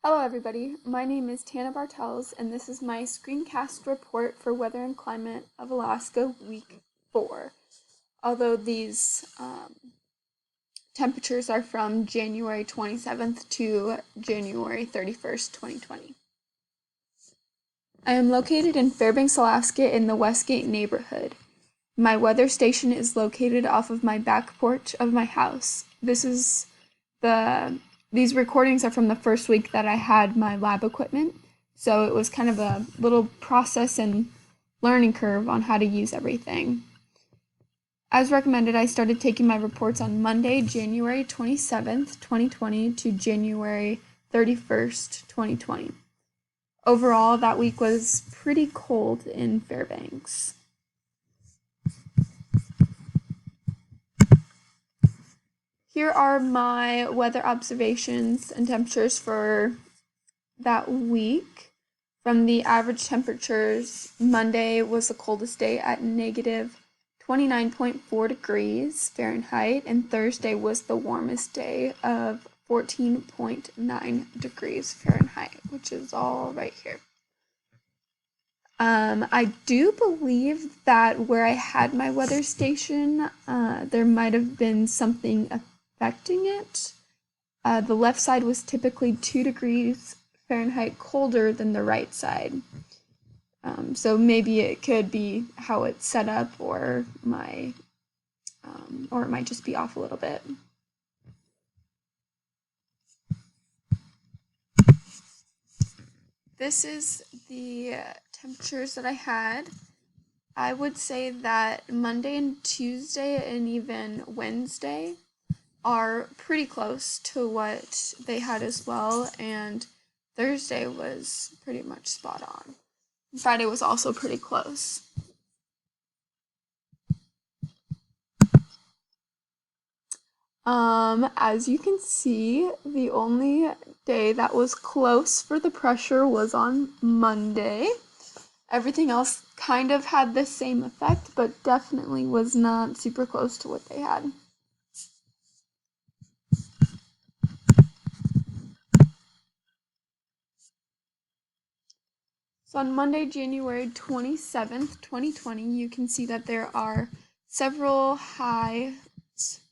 Hello everybody, my name is Tana Bartels and this is my screencast report for Weather and Climate of Alaska Week 4. Although these temperatures are from January 27th to January 31st, 2020. I am located in Fairbanks, Alaska in the Westgate neighborhood. My weather station is located off of my back porch of my house. These recordings are from the first week that I had my lab equipment, so it was kind of a little process and learning curve on how to use everything. As recommended, I started taking my reports on Monday, January 27th, 2020 to January 31st, 2020. Overall, that week was pretty cold in Fairbanks. Here are my weather observations and temperatures for that week. From the average temperatures, Monday was the coldest day at negative 29.4 degrees Fahrenheit, and Thursday was the warmest day of 14.9 degrees Fahrenheit, which is all right here. I do believe that where I had my weather station, there might have been something affecting it. The left side was typically 2 degrees Fahrenheit colder than the right side. So maybe it could be how it's set up, or it might just be off a little bit. This is the temperatures that I had. I would say that Monday and Tuesday and even Wednesday are pretty close to what they had as well, and Thursday was pretty much spot on. Friday was also pretty close. As you can see, the only day that was close for the pressure was on Monday. Everything else kind of had the same effect, but definitely was not super close to what they had. So on Monday, January 27th, 2020, you can see that there are several highs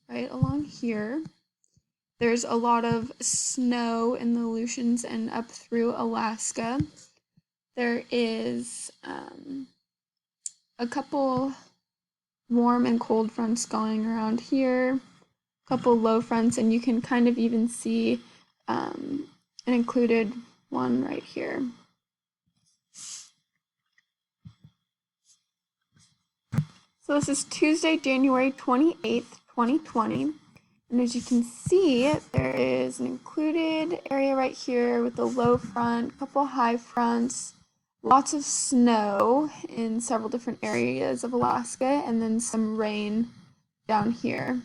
right along here. There's a lot of snow in the Aleutians and up through Alaska. There is a couple warm and cold fronts going around here, a couple low fronts, and you can kind of even see an included one right here. So this is Tuesday, January 28th, 2020. And as you can see, there is an included area right here with a low front, a couple high fronts, lots of snow in several different areas of Alaska, and then some rain down here.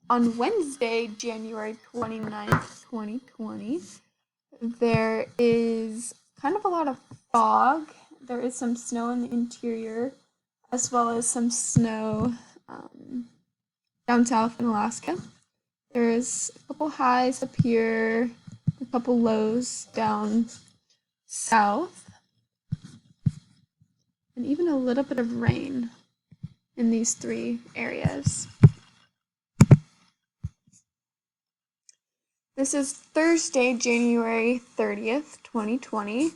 On Wednesday, January 29th, 2020, there is kind of a lot of fog. There is some snow in the interior, as well as some snow down south in Alaska. There's a couple highs up here, a couple lows down south, and even a little bit of rain in these three areas. This is Thursday, January 30th, 2020,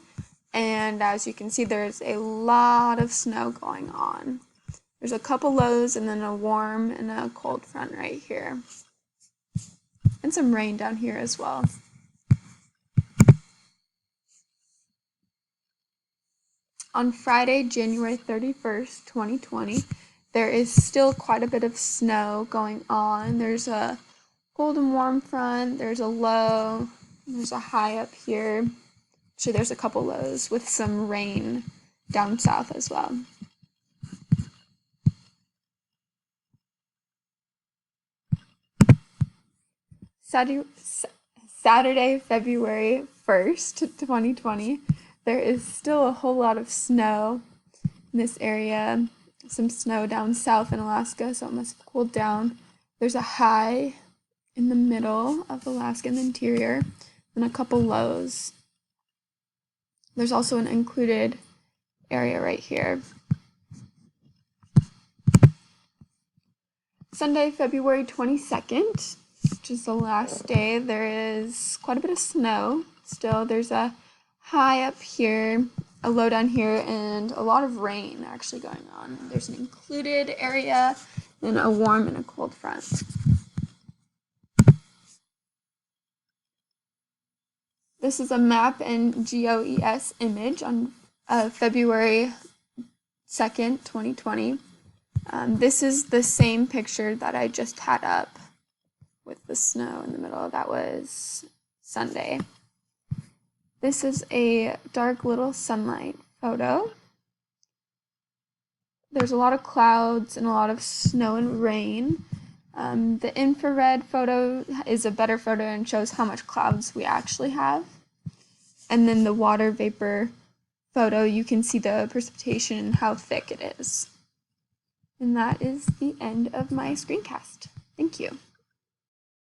and as you can see, there's a lot of snow going on. There's a couple lows and then a warm and a cold front right here, and some rain down here as well. On Friday, January 31st, 2020, there is still quite a bit of snow going on. There's a cold and warm front, there's a low, there's a high up here. So there's a couple lows with some rain down south as well. Saturday, February 1st, 2020, there is still a whole lot of snow in this area. some snow down south in Alaska, so it must have cooled down. There's a high in the middle of Alaska in the interior, and a couple lows. There's also an included area right here. Sunday, February 22nd, which is the last day, there is quite a bit of snow still. There's a high up here, a low down here, and a lot of rain actually going on. There's an included area and a warm and a cold front. This is a map and GOES image on February 2nd, 2020. This is the same picture that I just had up with the snow in the middle. That was Sunday. This is a dark little sunlight photo. There's a lot of clouds and a lot of snow and rain. The infrared photo is a better photo and shows how much clouds we actually have. And then the water vapor photo, you can see the precipitation and how thick it is. And that is the end of my screencast. Thank you.